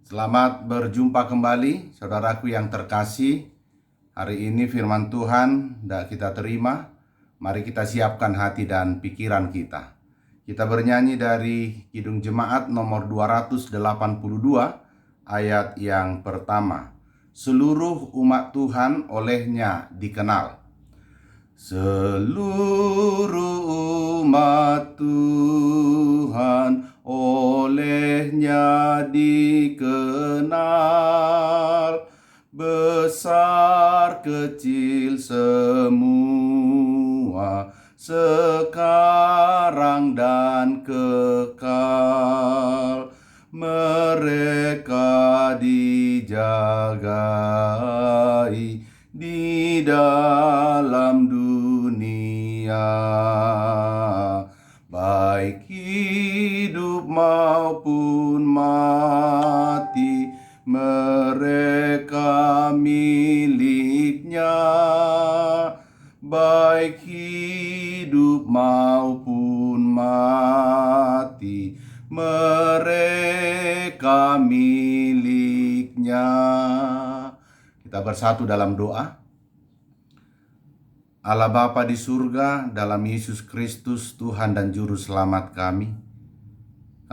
Selamat berjumpa kembali, saudaraku yang terkasih. Hari ini firman Tuhan dah kita terima. Mari kita siapkan hati dan pikiran kita. Kita bernyanyi dari Kidung Jemaat nomor 282, ayat yang pertama. Seluruh umat Tuhan olehnya dikenal. Seluruh umat Tuhan olehnya dikenal, besar kecil semua, sekarang dan kekal. Mereka dijagai di dalam dunia, baik hidup maupun mati, mereka miliknya. Baik hidup maupun mati, mereka miliknya. Kita bersatu dalam doa. Allah Bapa di surga, dalam Yesus Kristus Tuhan dan Juru Selamat kami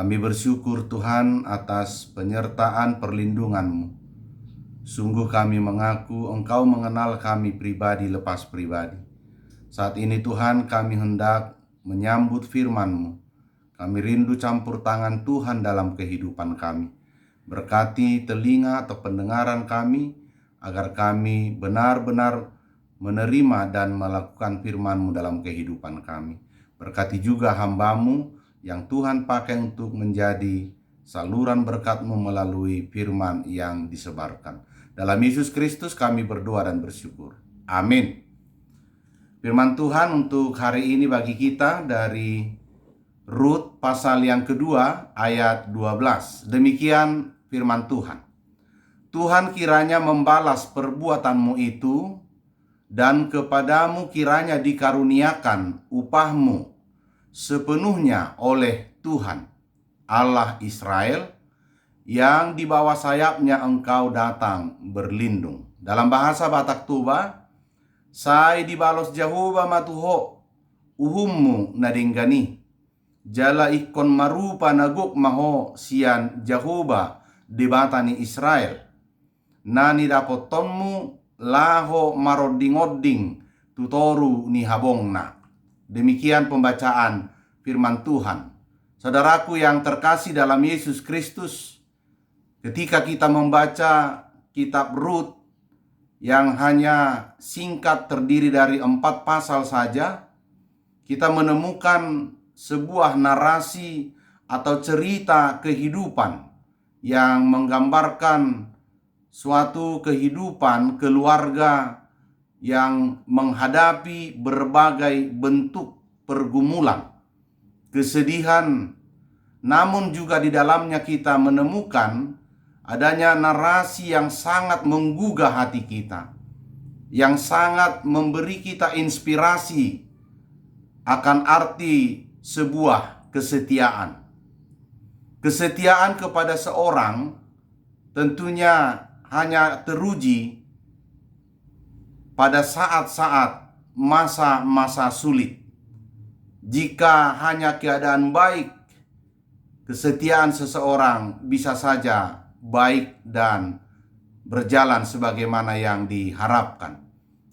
bersyukur Tuhan atas penyertaan perlindungan-Mu. Sungguh kami mengaku Engkau mengenal kami pribadi lepas pribadi. Saat ini Tuhan, kami hendak menyambut firman-Mu. Kami rindu campur tangan Tuhan dalam kehidupan kami. Berkati telinga atau pendengaran kami, agar kami benar-benar menerima dan melakukan firman-Mu dalam kehidupan kami. Berkati juga hamba-Mu yang Tuhan pakai untuk menjadi saluran berkat-Mu melalui firman yang disebarkan. Dalam Yesus Kristus kami berdoa dan bersyukur. Amin. Firman Tuhan untuk hari ini bagi kita dari Rut pasal yang kedua ayat 12. Demikian firman Tuhan. Tuhan kiranya membalas perbuatanmu itu, dan kepadamu kiranya dikaruniakan upahmu sepenuhnya oleh Tuhan Allah Israel, yang di bawah sayapnya engkau datang berlindung. Dalam bahasa Batak Toba, sai dibalos Jehovah matuho uhummu nadinggani, jala ikon marupa naguk maho sian Jehovah debatani Israel, nani dapotonmu laho maroding-oding tutoru ni habongna. Demikian pembacaan firman Tuhan. Saudaraku yang terkasih dalam Yesus Kristus, ketika kita membaca kitab Rut yang hanya singkat terdiri dari 4 pasal saja, kita menemukan sebuah narasi atau cerita kehidupan yang menggambarkan suatu kehidupan keluarga yang menghadapi berbagai bentuk pergumulan, kesedihan, namun juga di dalamnya kita menemukan adanya narasi yang sangat menggugah hati kita, yang sangat memberi kita inspirasi akan arti sebuah kesetiaan. Kesetiaan kepada seorang tentunya hanya teruji pada saat-saat masa-masa sulit. Jika hanya keadaan baik, kesetiaan seseorang bisa saja baik dan berjalan sebagaimana yang diharapkan.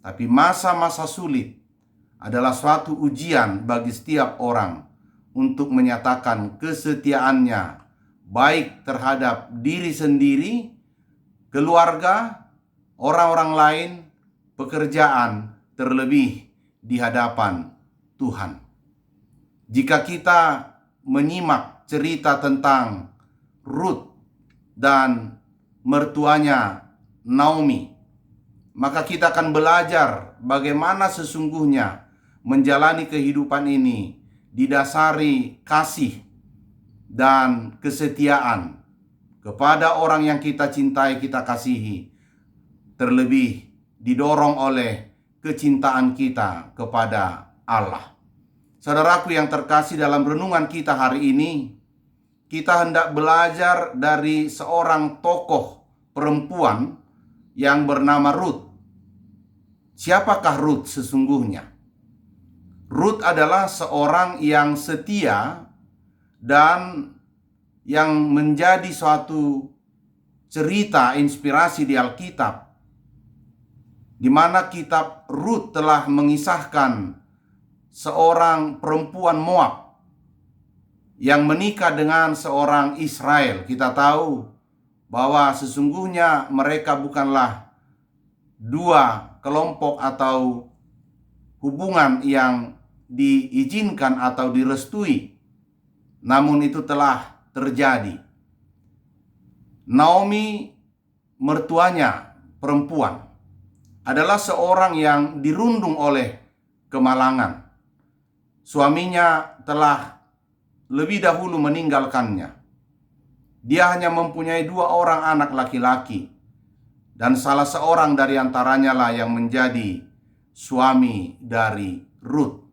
Tapi masa-masa sulit adalah suatu ujian bagi setiap orang untuk menyatakan kesetiaannya, baik terhadap diri sendiri, keluarga, orang-orang lain, pekerjaan, terlebih di hadapan Tuhan. Jika kita menyimak cerita tentang Rut dan mertuanya Naomi, maka kita akan belajar bagaimana sesungguhnya menjalani kehidupan ini didasari kasih dan kesetiaan kepada orang yang kita cintai, kita kasihi, terlebih didorong oleh kecintaan kita kepada Allah. Saudaraku yang terkasih, dalam renungan kita hari ini, kita hendak belajar dari seorang tokoh perempuan yang bernama Ruth. Siapakah Ruth sesungguhnya? Ruth adalah seorang yang setia dan yang menjadi suatu cerita inspirasi di Alkitab, di mana kitab Ruth telah mengisahkan seorang perempuan Moab yang menikah dengan seorang Israel. Kita tahu bahwa sesungguhnya mereka bukanlah dua kelompok atau hubungan yang diizinkan atau direstui, namun itu telah terjadi. Naomi, mertuanya perempuan, adalah seorang yang dirundung oleh kemalangan. Suaminya telah lebih dahulu meninggalkannya. Dia hanya mempunyai 2 orang anak laki-laki, dan salah seorang dari antaranya lah yang menjadi suami dari Ruth.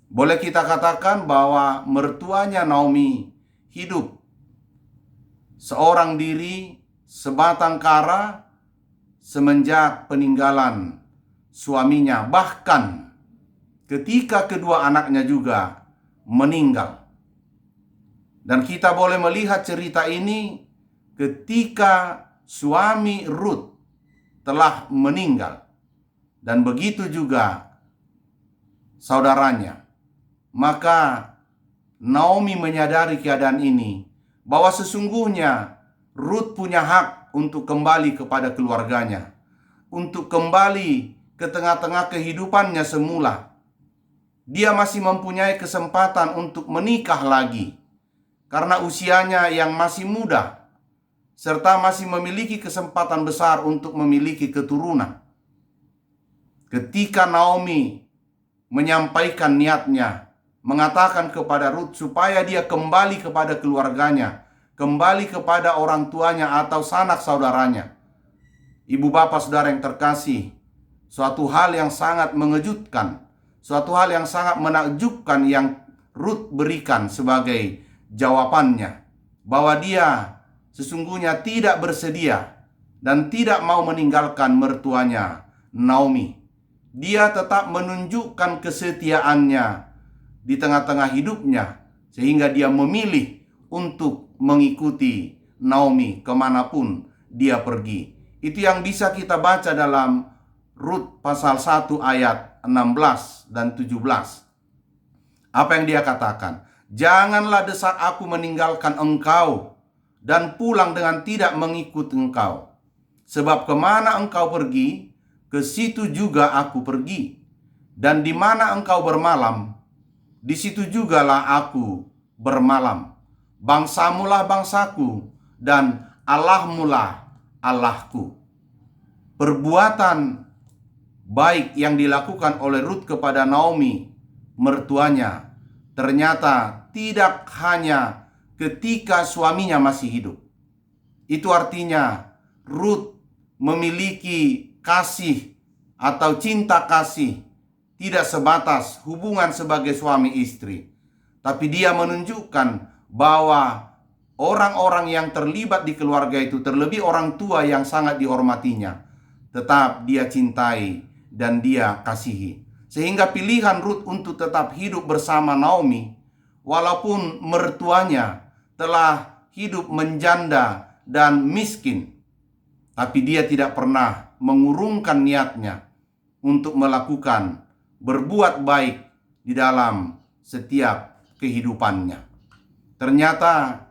Boleh kita katakan bahwa mertuanya Naomi hidup seorang diri, sebatang kara, semenjak peninggalan suaminya, bahkan ketika kedua anaknya juga meninggal. Dan kita boleh melihat cerita ini ketika suami Ruth telah meninggal, dan begitu juga saudaranya. Maka Naomi menyadari keadaan ini, bahwa sesungguhnya Ruth punya hak untuk kembali kepada keluarganya, untuk kembali ke tengah-tengah kehidupannya semula. Dia masih mempunyai kesempatan untuk menikah lagi, karena usianya yang masih muda, serta masih memiliki kesempatan besar untuk memiliki keturunan. Ketika Naomi menyampaikan niatnya, mengatakan kepada Ruth supaya dia kembali kepada keluarganya, kembali kepada orang tuanya atau sanak saudaranya. Ibu bapak saudara yang terkasih, suatu hal yang sangat mengejutkan, suatu hal yang sangat menakjubkan yang Ruth berikan sebagai jawabannya, bahwa dia sesungguhnya tidak bersedia dan tidak mau meninggalkan mertuanya Naomi. Dia tetap menunjukkan kesetiaannya di tengah-tengah hidupnya, sehingga dia memilih untuk mengikuti Naomi kemanapun dia pergi. Itu yang bisa kita baca dalam Rut pasal 1 ayat 16 dan 17. Apa yang dia katakan? Janganlah desak aku meninggalkan engkau dan pulang dengan tidak mengikut engkau. Sebab kemana engkau pergi, ke situ juga aku pergi. Dan di mana engkau bermalam, di situ jugalah aku bermalam. Bangsamulah bangsaku dan Allahmulah Allahku. Perbuatan baik yang dilakukan oleh Rut kepada Naomi, mertuanya, ternyata tidak hanya ketika suaminya masih hidup. Itu artinya Rut memiliki kasih atau cinta kasih tidak sebatas hubungan sebagai suami istri, tapi dia menunjukkan bahwa orang-orang yang terlibat di keluarga itu, terlebih orang tua yang sangat dihormatinya, tetap dia cintai dan dia kasihi. Sehingga pilihan Rut untuk tetap hidup bersama Naomi, walaupun mertuanya telah hidup menjanda dan miskin, tapi dia tidak pernah mengurungkan niatnya untuk melakukan berbuat baik di dalam setiap kehidupannya. Ternyata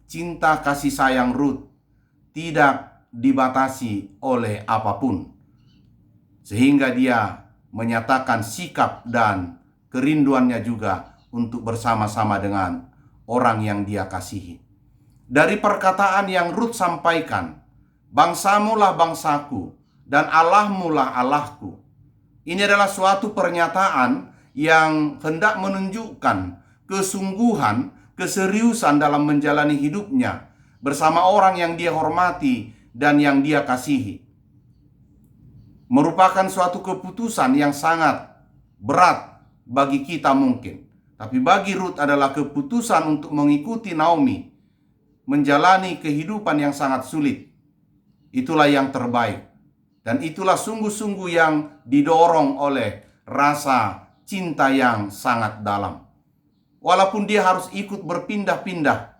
cinta kasih sayang Rut tidak dibatasi oleh apapun, sehingga dia menyatakan sikap dan kerinduannya juga untuk bersama-sama dengan orang yang dia kasihi. Dari perkataan yang Rut sampaikan, bangsamulah bangsaku dan Allahmulah Allahku, ini adalah suatu pernyataan yang hendak menunjukkan kesungguhan, keseriusan dalam menjalani hidupnya bersama orang yang dia hormati dan yang dia kasihi. Merupakan suatu keputusan yang sangat berat bagi kita mungkin. Tapi bagi Rut adalah keputusan untuk mengikuti Naomi, menjalani kehidupan yang sangat sulit. Itulah yang terbaik. Dan itulah sungguh-sungguh yang didorong oleh rasa cinta yang sangat dalam. Walaupun dia harus ikut berpindah-pindah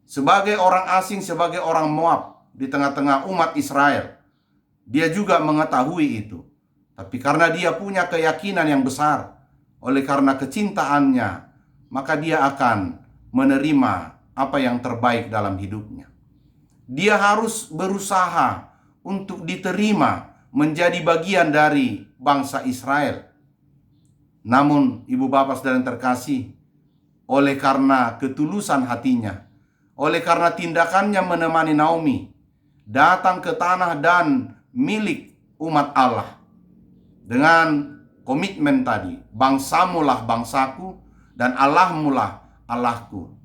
sebagai orang asing, sebagai orang Moab di tengah-tengah umat Israel, dia juga mengetahui itu. Tapi karena dia punya keyakinan yang besar, oleh karena kecintaannya, maka dia akan menerima apa yang terbaik dalam hidupnya. Dia harus berusaha untuk diterima menjadi bagian dari bangsa Israel. Namun, ibu bapak saudara yang terkasih, oleh karena ketulusan hatinya, oleh karena tindakannya menemani Naomi datang ke tanah dan milik umat Allah dengan komitmen tadi, bangsamulah bangsaku dan Allahmulah Allahku.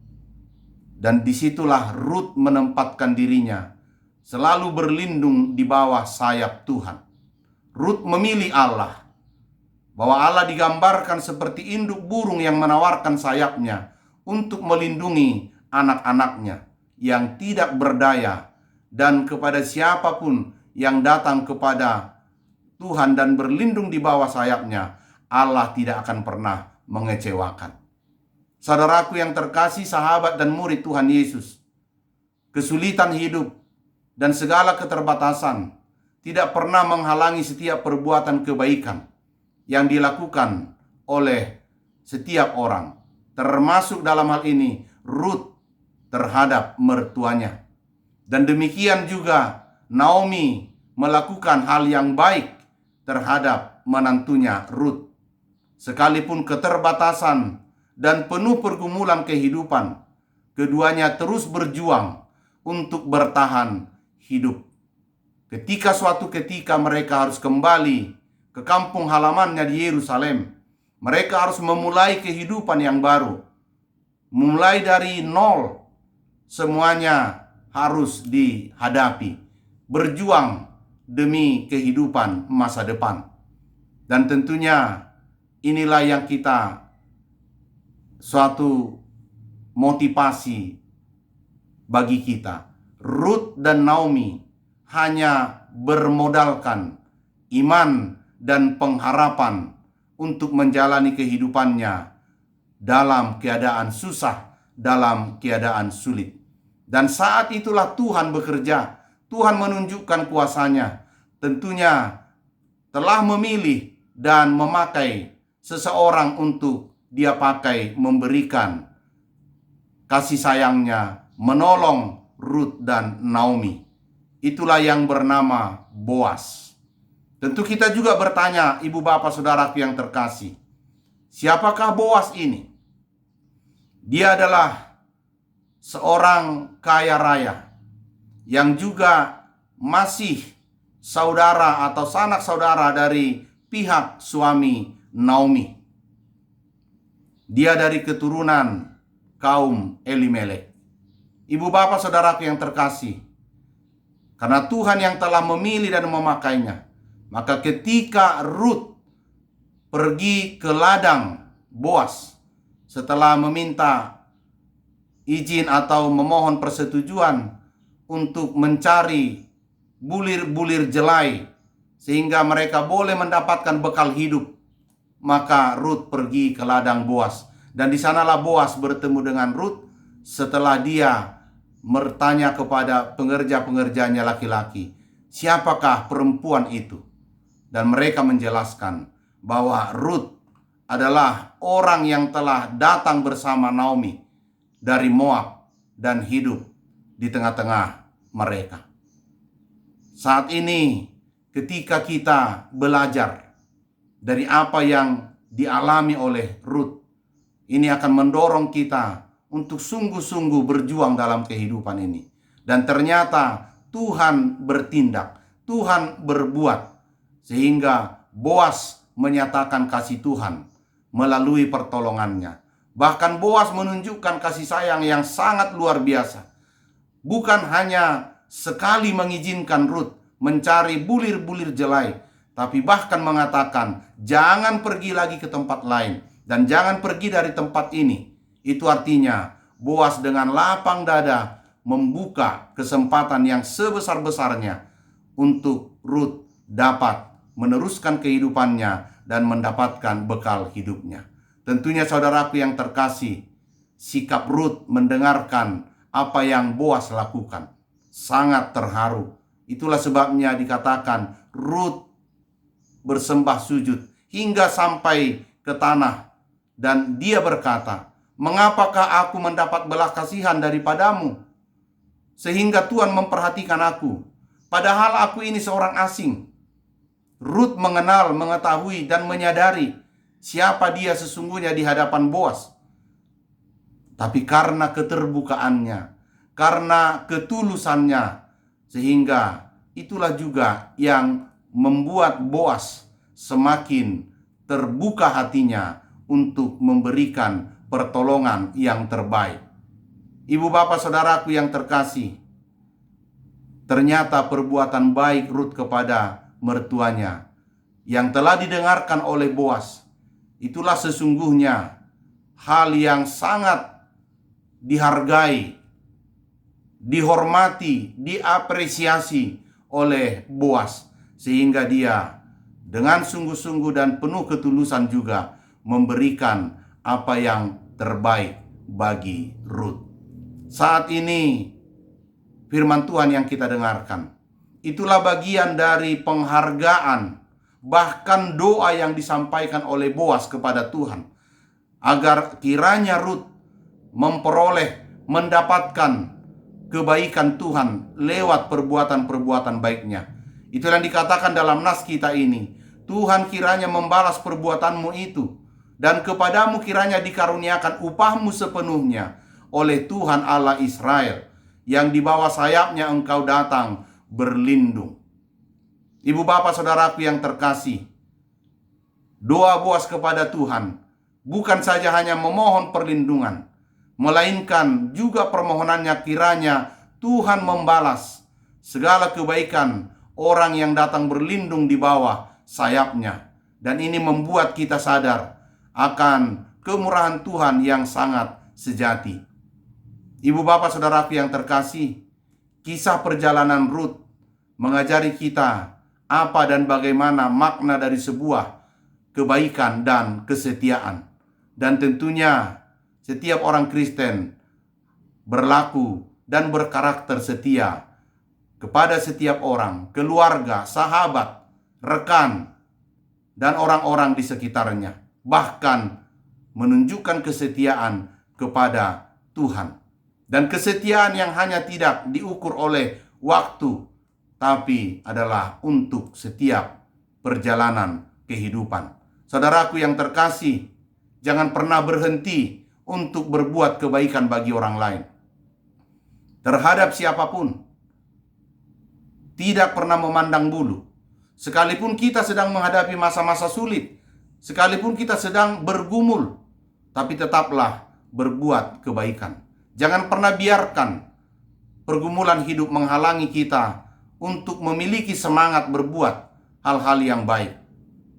Dan disitulah Rut menempatkan dirinya selalu berlindung di bawah sayap Tuhan. Rut memilih Allah, bahwa Allah digambarkan seperti induk burung yang menawarkan sayapnya untuk melindungi anak-anaknya yang tidak berdaya, dan kepada siapapun yang datang kepada Tuhan dan berlindung di bawah sayapnya, Allah tidak akan pernah mengecewakan. Saudaraku yang terkasih, sahabat dan murid Tuhan Yesus, kesulitan hidup dan segala keterbatasan tidak pernah menghalangi setiap perbuatan kebaikan yang dilakukan oleh setiap orang, termasuk dalam hal ini Rut terhadap mertuanya. Dan demikian juga Naomi melakukan hal yang baik terhadap menantunya Rut. Sekalipun keterbatasan dan penuh pergumulan kehidupan, keduanya terus berjuang untuk bertahan hidup. Ketika suatu ketika mereka harus kembali ke kampung halamannya di Yerusalem, mereka harus memulai kehidupan yang baru. Mulai dari nol, semuanya harus dihadapi. Berjuang demi kehidupan masa depan. Dan tentunya inilah yang kita, suatu motivasi bagi kita. Rut dan Naomi hanya bermodalkan iman dan pengharapan untuk menjalani kehidupannya dalam keadaan susah, dalam keadaan sulit. Dan saat itulah Tuhan bekerja. Tuhan menunjukkan kuasanya. Tentunya telah memilih dan memakai seseorang untuk dia pakai memberikan kasih sayangnya, menolong Rut dan Naomi. Itulah yang bernama Boas. Tentu kita juga bertanya, ibu bapak saudaraku yang terkasih, siapakah Boas ini? Dia adalah seorang kaya raya yang juga masih saudara atau sanak saudara dari pihak suami Naomi. Dia dari keturunan kaum Elimelek. Ibu bapak saudaraku yang terkasih, karena Tuhan yang telah memilih dan memakainya, maka ketika Rut pergi ke ladang Boas setelah meminta izin atau memohon persetujuan untuk mencari bulir-bulir jelai sehingga mereka boleh mendapatkan bekal hidup, maka Rut pergi ke ladang Boas. Dan di sanalah Boas bertemu dengan Rut setelah dia bertanya kepada pengerja-pengerjanya laki-laki, siapakah perempuan itu? Dan mereka menjelaskan bahwa Rut adalah orang yang telah datang bersama Naomi dari Moab dan hidup di tengah-tengah mereka. Saat ini ketika kita belajar dari apa yang dialami oleh Rut, ini akan mendorong kita untuk sungguh-sungguh berjuang dalam kehidupan ini. Dan ternyata Tuhan bertindak, Tuhan berbuat, sehingga Boas menyatakan kasih Tuhan melalui pertolongannya. Bahkan Boas menunjukkan kasih sayang yang sangat luar biasa. Bukan hanya sekali mengizinkan Rut mencari bulir-bulir jelai, tapi bahkan mengatakan, jangan pergi lagi ke tempat lain. dan jangan pergi dari tempat ini. Itu artinya Boas dengan lapang dada membuka kesempatan yang sebesar-besarnya untuk Rut dapat meneruskan kehidupannya dan mendapatkan bekal hidupnya. Tentunya saudaraku yang terkasih, sikap Rut mendengarkan apa yang Boas lakukan sangat terharu. Itulah sebabnya dikatakan Rut bersembah sujud hingga sampai ke tanah, dan dia berkata, "Mengapakah aku mendapat belas kasihan daripadamu, sehingga Tuhan memperhatikan aku, padahal aku ini seorang asing?" Rut mengenal, mengetahui, dan menyadari siapa dia sesungguhnya di hadapan Boas. Tapi karena keterbukaannya, karena ketulusannya, sehingga itulah juga yang membuat Boas semakin terbuka hatinya untuk memberikan pertolongan yang terbaik. Ibu bapak saudaraku yang terkasih, ternyata perbuatan baik Rut kepada mertuanya yang telah didengarkan oleh Boas, itulah sesungguhnya hal yang sangat dihargai, dihormati, diapresiasi oleh Boas, sehingga dia dengan sungguh-sungguh dan penuh ketulusan juga memberikan apa yang terbaik bagi Rut. Saat ini firman Tuhan yang kita dengarkan, itulah bagian dari penghargaan, bahkan doa yang disampaikan oleh Boas kepada Tuhan, agar kiranya Rut memperoleh, mendapatkan kebaikan Tuhan lewat perbuatan-perbuatan baiknya. Itulah yang dikatakan dalam nas kita ini, Tuhan kiranya membalas perbuatanmu itu, dan kepadamu kiranya dikaruniakan upahmu sepenuhnya oleh Tuhan Allah Israel, yang di bawah sayapnya engkau datang berlindung. Ibu bapak saudaraku yang terkasih, doa Boas kepada Tuhan bukan saja hanya memohon perlindungan, melainkan juga permohonannya kiranya Tuhan membalas segala kebaikan orang yang datang berlindung di bawah sayapnya. Dan ini membuat kita sadar akan kemurahan Tuhan yang sangat sejati. Ibu bapak saudaraku yang terkasih, kisah perjalanan Rut mengajari kita apa dan bagaimana makna dari sebuah kebaikan dan kesetiaan. Dan tentunya setiap orang Kristen berlaku dan berkarakter setia kepada setiap orang, keluarga, sahabat, rekan, dan orang-orang di sekitarnya. Bahkan menunjukkan kesetiaan kepada Tuhan. Dan kesetiaan yang hanya tidak diukur oleh waktu, tapi adalah untuk setiap perjalanan kehidupan. Saudaraku yang terkasih, jangan pernah berhenti untuk berbuat kebaikan bagi orang lain. Terhadap siapapun. Tidak pernah memandang bulu. Sekalipun kita sedang menghadapi masa-masa sulit, sekalipun kita sedang bergumul, tapi tetaplah berbuat kebaikan. Jangan pernah biarkan pergumulan hidup menghalangi kita untuk memiliki semangat berbuat hal-hal yang baik.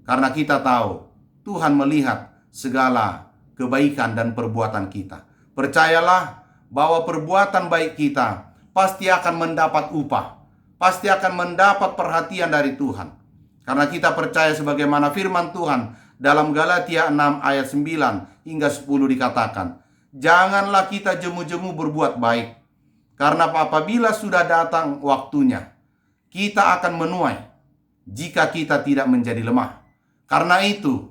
Karena kita tahu Tuhan melihat segala kebaikan dan perbuatan kita. Percayalah bahwa perbuatan baik kita pasti akan mendapat upah, pasti akan mendapat perhatian dari Tuhan. Karena kita percaya sebagaimana firman Tuhan dalam Galatia 6 ayat 9 hingga 10 dikatakan, janganlah kita jemu-jemu berbuat baik, karena apabila sudah datang waktunya, kita akan menuai jika kita tidak menjadi lemah. Karena itu,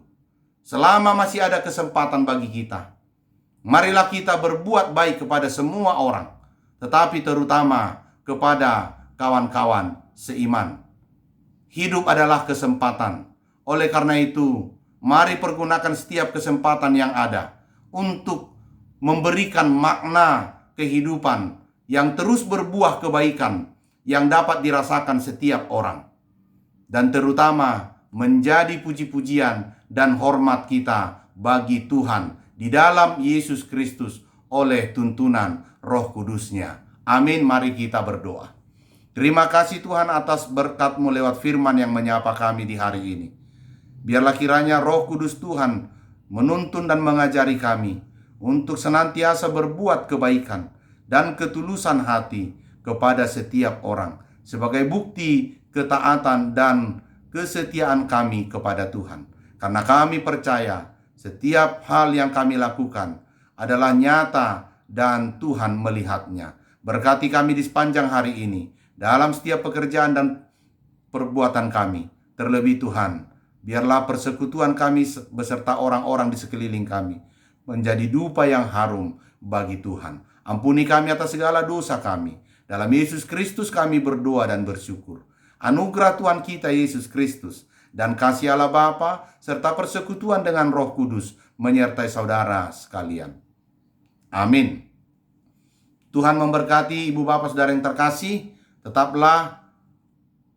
selama masih ada kesempatan bagi kita, marilah kita berbuat baik kepada semua orang, tetapi terutama kepada kawan-kawan seiman. Hidup adalah kesempatan. Oleh karena itu, mari pergunakan setiap kesempatan yang ada untuk memberikan makna kehidupan yang terus berbuah kebaikan yang dapat dirasakan setiap orang. Dan terutama menjadi puji-pujian dan hormat kita bagi Tuhan di dalam Yesus Kristus oleh tuntunan Roh Kudus-Nya. Amin. Mari kita berdoa. Terima kasih Tuhan atas berkat-Mu lewat firman yang menyapa kami di hari ini. Biarlah kiranya Roh Kudus Tuhan menuntun dan mengajari kami untuk senantiasa berbuat kebaikan dan ketulusan hati kepada setiap orang sebagai bukti ketaatan dan kesetiaan kami kepada Tuhan. Karena kami percaya setiap hal yang kami lakukan adalah nyata dan Tuhan melihatnya. Berkati kami di sepanjang hari ini, dalam setiap pekerjaan dan perbuatan kami. Terlebih Tuhan, biarlah persekutuan kami beserta orang-orang di sekeliling kami menjadi dupa yang harum bagi Tuhan. Ampuni kami atas segala dosa kami. Dalam Yesus Kristus kami berdoa dan bersyukur. Anugerah Tuhan kita Yesus Kristus dan kasih Allah Bapa serta persekutuan dengan Roh Kudus menyertai saudara sekalian. Amin. Tuhan memberkati ibu bapak saudara yang terkasih. Tetaplah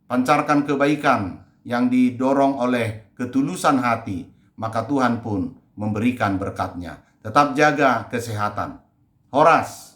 pancarkan kebaikan yang didorong oleh ketulusan hati, maka Tuhan pun memberikan berkat-Nya. Tetap jaga kesehatan. Horas.